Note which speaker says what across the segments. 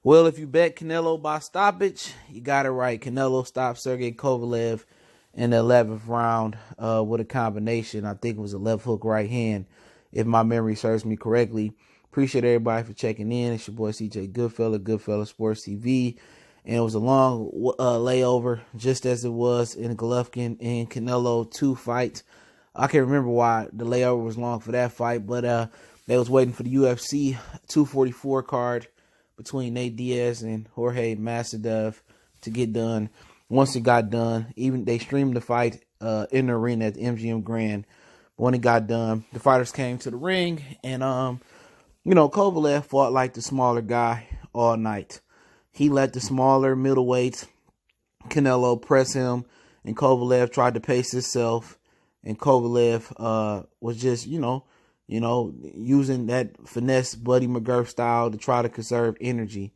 Speaker 1: Well, if you bet Canelo by stoppage, you got it right. Canelo stopped Sergey Kovalev in the 11th round with a combination. I think it was a left hook right hand, if my memory serves me correctly. Appreciate everybody for checking in. It's your boy CJ Goodfella Sports TV. And it was a long layover, just as it was in Golovkin and Canelo 2 fights. I can't remember why the layover was long for that fight, but they was waiting for the UFC 244 card between Nate Diaz and Jorge Masvidal to get done. Once it got done, even they streamed the fight in the arena at the MGM Grand. But when it got done, the fighters came to the ring, and Kovalev fought like the smaller guy all night. He let the smaller middleweight Canelo press him, and Kovalev tried to pace himself, and Kovalev was just using that finesse Buddy McGurk style to try to conserve energy.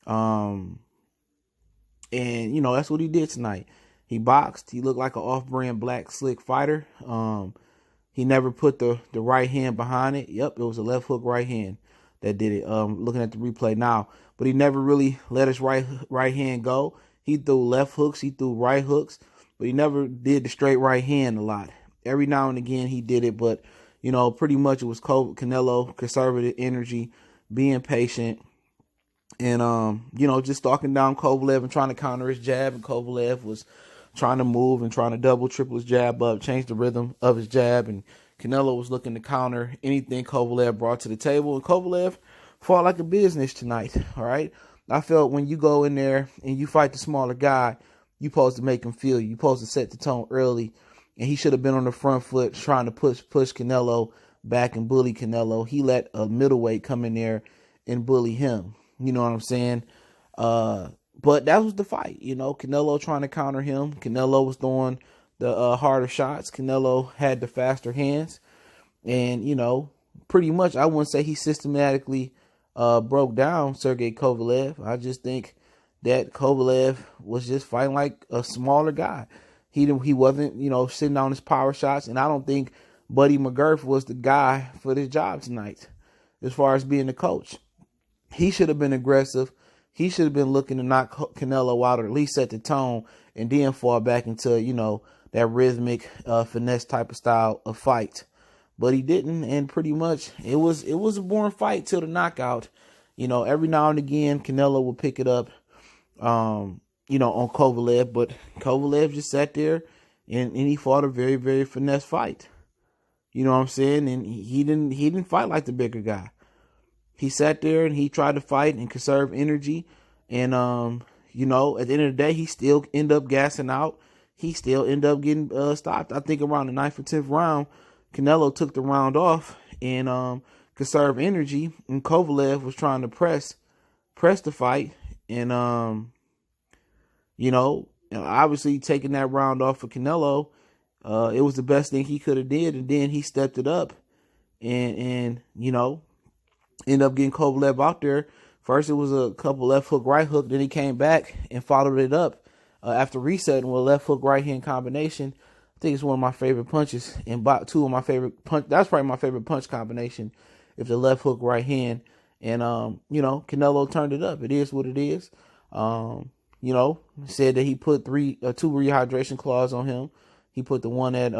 Speaker 1: And that's what he did tonight. He boxed. He looked like an off-brand black slick fighter. He never put the right hand behind it. Yep, it was a left hook right hand that did it. Looking at the replay now. But he never really let his right hand go. He threw left hooks. He threw right hooks. But he never did the straight right hand a lot. Every now and again he did it, but pretty much it was Canelo, conservative energy, being patient, and, just stalking down Kovalev and trying to counter his jab. And Kovalev was trying to move and trying to double, triple his jab up, change the rhythm of his jab. And Canelo was looking to counter anything Kovalev brought to the table. And Kovalev fought like a business tonight, all right? I felt when you go in there and you fight the smaller guy, you're supposed to make him feel you. You're supposed to set the tone early. And he should have been on the front foot trying to push Canelo back and bully Canelo. He let a middleweight come in there and bully him. You know what I'm saying? But that was the fight. Canelo trying to counter him. Canelo was throwing the harder shots. Canelo had the faster hands. And, pretty much I wouldn't say he systematically broke down Sergey Kovalev. I just think that Kovalev was just fighting like a smaller guy. He wasn't, sitting on his power shots. And I don't think Buddy McGurk was the guy for this job tonight as far as being the coach. He should have been aggressive. He should have been looking to knock Canelo out or at least set the tone and then fall back into, that rhythmic finesse type of style of fight. But he didn't. And pretty much it was a boring fight till the knockout. Every now and again, Canelo will pick it up. On Kovalev, but Kovalev just sat there and he fought a very, very finesse fight. You know what I'm saying? And he didn't fight like the bigger guy. He sat there and he tried to fight and conserve energy. And, at the end of the day, he still ended up gassing out. He still ended up getting stopped. I think around the 9th or 10th round, Canelo took the round off and conserved energy. And Kovalev was trying to press the fight. And, obviously taking that round off for Canelo, it was the best thing he could have did. And then he stepped it up and ended up getting Kovalev out there. First, it was a couple left hook, right hook. Then he came back and followed it up after resetting with a left hook, right hand combination. I think it's one of my favorite punches and two of my favorite punch. That's probably my favorite punch combination. If the left hook, right hand, and Canelo turned it up. It is what it is. Said that he put 2 rehydration clause on him. He put the one at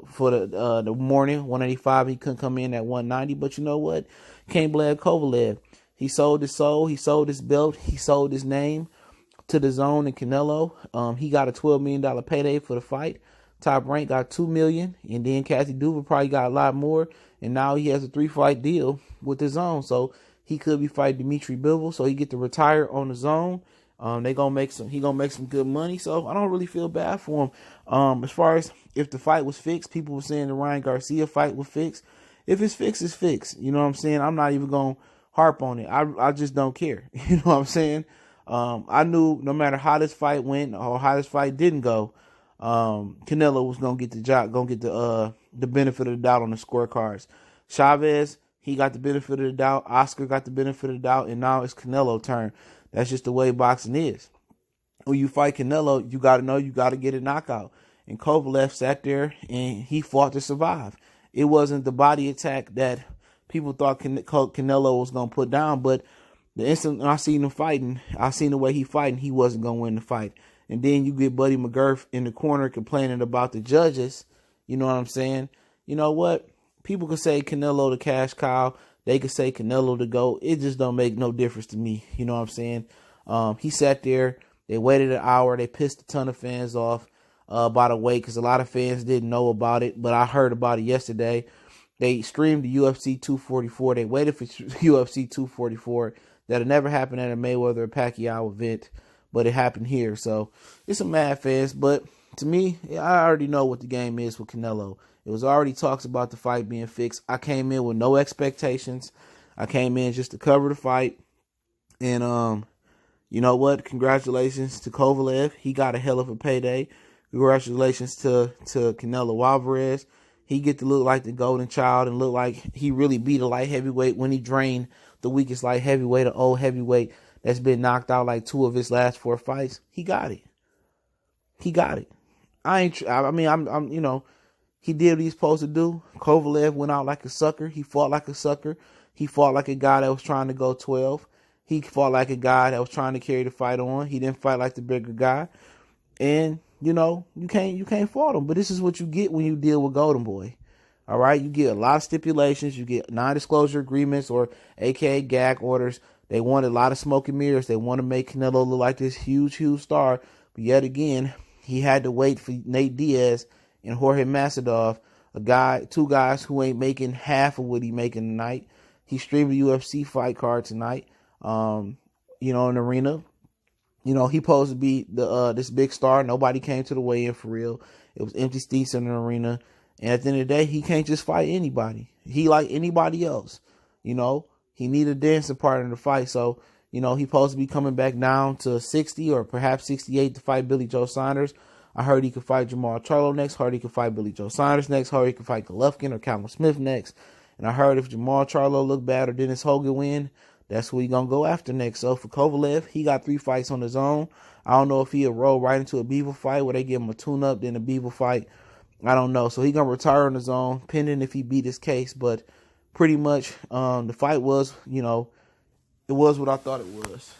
Speaker 1: for the morning 185. He couldn't come in at 190. But you know what? Can't blame Kovalev. He sold his soul. He sold his belt. He sold his name to DAZN and Canelo. He got a $12 million payday for the fight. Top Rank got $2 million, and then Cassie Duva probably got a lot more. And now he has a 3-fight deal with DAZN, so he could be fighting Dimitri Bivol, so he get to retire on DAZN. He gonna make some good money, so I don't really feel bad for him. As far as if the fight was fixed, people were saying the Ryan Garcia fight was fixed. If it's fixed, it's fixed. You know what I'm saying? I'm not even gonna harp on it. I just don't care. You know what I'm saying? I knew no matter how this fight went or how this fight didn't go, Canelo was gonna get the job, gonna get the benefit of the doubt on the scorecards. Chavez, he got the benefit of the doubt. Oscar got the benefit of the doubt, and now it's Canelo's turn. That's just the way boxing is. When you fight Canelo, you got to know you got to get a knockout. And Kovalev sat there and he fought to survive. It wasn't the body attack that people thought Canelo was going to put down, but The instant I seen him fighting, I seen the way he fighting, he wasn't going to win the fight. And then you get Buddy McGurf in the corner complaining about the judges. You know what I'm saying? You know what? People could say Canelo the cash cow. They could say Canelo the GOAT. It just don't make no difference to me. You know what I'm saying? He sat there. They waited an hour. They pissed a ton of fans off by the way, because a lot of fans didn't know about it. But I heard about it yesterday. They streamed the UFC 244. They waited for UFC 244. That'll never happen at a Mayweather or Pacquiao event, but it happened here. So it's some mad fans. But to me, I already know what the game is with Canelo. It was already talks about the fight being fixed. I came in with no expectations. I came in just to cover the fight. And you know what? Congratulations to Kovalev. He got a hell of a payday. Congratulations to Canelo Alvarez. He get to look like the golden child and look like he really beat a light heavyweight when he drained the weakest light heavyweight, an old heavyweight that's been knocked out like 2 of his last 4 fights. He got it. He got it. I'm you know, he did what he's supposed to do. Kovalev went out like a sucker. He fought like a sucker. He fought like a guy that was trying to go 12. He fought like a guy that was trying to carry the fight on. He didn't fight like the bigger guy. And, you know, you can't fault him. But this is what you get when you deal with Golden Boy. All right, you get a lot of stipulations. You get non-disclosure agreements, or AKA gag orders. They want a lot of smoke and mirrors. They want to make Canelo look like this huge, huge star. But yet again, he had to wait for Nate Diaz and Jorge Masvidal, two guys who ain't making half of what he making tonight. He streamed a UFC fight card tonight, you know, in the arena. You know, he supposed to be this big star. Nobody came to the weigh-in for real. It was empty seats in the arena. And at the end of the day, he can't just fight anybody. He like anybody else. You know, he need a dancing partner in the fight. So, you know, he supposed to be coming back down to 60 or perhaps 68 to fight Billy Joe Saunders. I heard he could fight Jamal Charlo next. Heard he could fight Billy Joe Saunders next. Heard he could fight Golovkin or Callum Smith next. And I heard if Jamal Charlo look bad or Dennis Hogan win, that's who he gonna go after next. So for Kovalev, he got 3 fights on his own. I don't know if he'll roll right into a Beaver fight where they give him a tune-up, then a Beaver fight. I don't know. So he gonna retire on his own, pending if he beat his case. But pretty much, the fight was, you know, it was what I thought it was.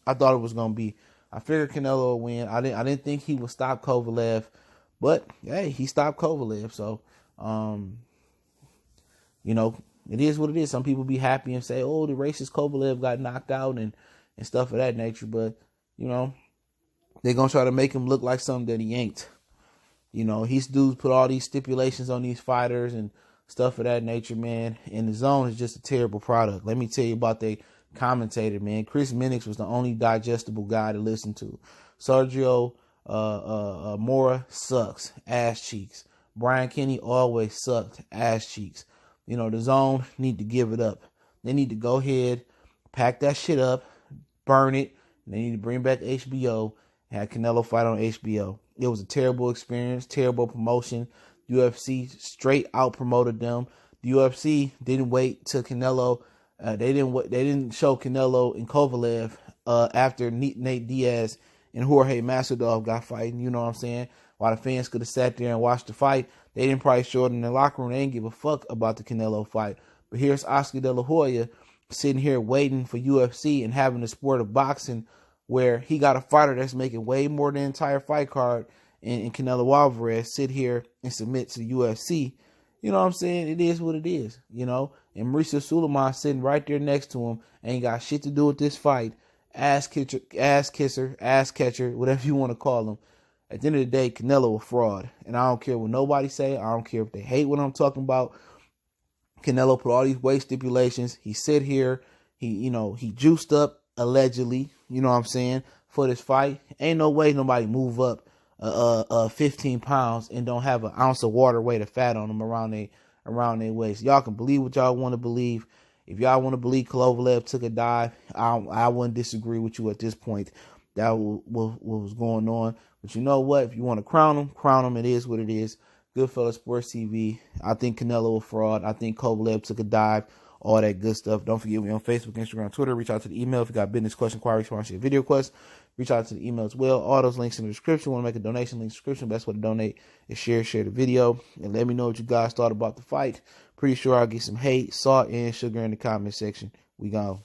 Speaker 1: I thought it was gonna be. I figured Canelo would win. I didn't think he would stop Kovalev, but hey, he stopped Kovalev. So, you know, it is what it is. Some people be happy and say, "Oh, the racist Kovalev got knocked out," and stuff of that nature. But you know, they're gonna try to make him look like something that he ain't. You know, these dudes put all these stipulations on these fighters and stuff of that nature, man. And the DAZN is just a terrible product. Let me tell you about their commentator, man. Chris Minix was the only digestible guy to listen to. Sergio Mora sucks, ass cheeks. Brian Kenny always sucked, ass cheeks. You know, the DAZN need to give it up. They need to go ahead, pack that shit up, burn it. They need to bring back HBO and have Canelo fight on HBO. It was a terrible experience, terrible promotion. UFC straight out promoted them. The UFC didn't wait till Canelo. They didn't show Canelo and Kovalev after Nate Diaz and Jorge Masvidal got fighting. You know what I'm saying? While the fans could have sat there and watched the fight, they didn't probably show it in the locker room. They didn't give a fuck about the Canelo fight. But here's Oscar De La Hoya sitting here waiting for UFC and having the sport of boxing, where he got a fighter that's making way more than the entire fight card, and Canelo Alvarez sit here and submit to the UFC. You know what I'm saying? It is what it is, you know. And Mauricio Sulaiman sitting right there next to him, ain't got shit to do with this fight. Ass kisser, ass catcher, whatever you want to call him. At the end of the day, Canelo a fraud. And I don't care what nobody say. I don't care if they hate what I'm talking about. Canelo put all these weight stipulations. He sit here. He juiced up, allegedly, you know what I'm saying, for this fight. Ain't no way nobody move up 15 pounds and don't have an ounce of water weight of fat on them around their waist. Y'all can believe what y'all want to believe. If y'all want to believe Kovalev took a dive, I wouldn't disagree with you at this point. That was going on. But you know what? If you want to crown him. It is what it is. Goodfellas Sports TV. I think Canelo a fraud. I think Kovalev took a dive. All that good stuff. Don't forget me on Facebook, Instagram, Twitter. Reach out to the email if you got business question, inquiry, sponsorship, video requests. Reach out to the email as well. All those links in the description. Want to make a donation, link in the description. Best way to donate is share the video. And let me know what you guys thought about the fight. Pretty sure I'll get some hate, salt, and sugar in the comment section. We gone.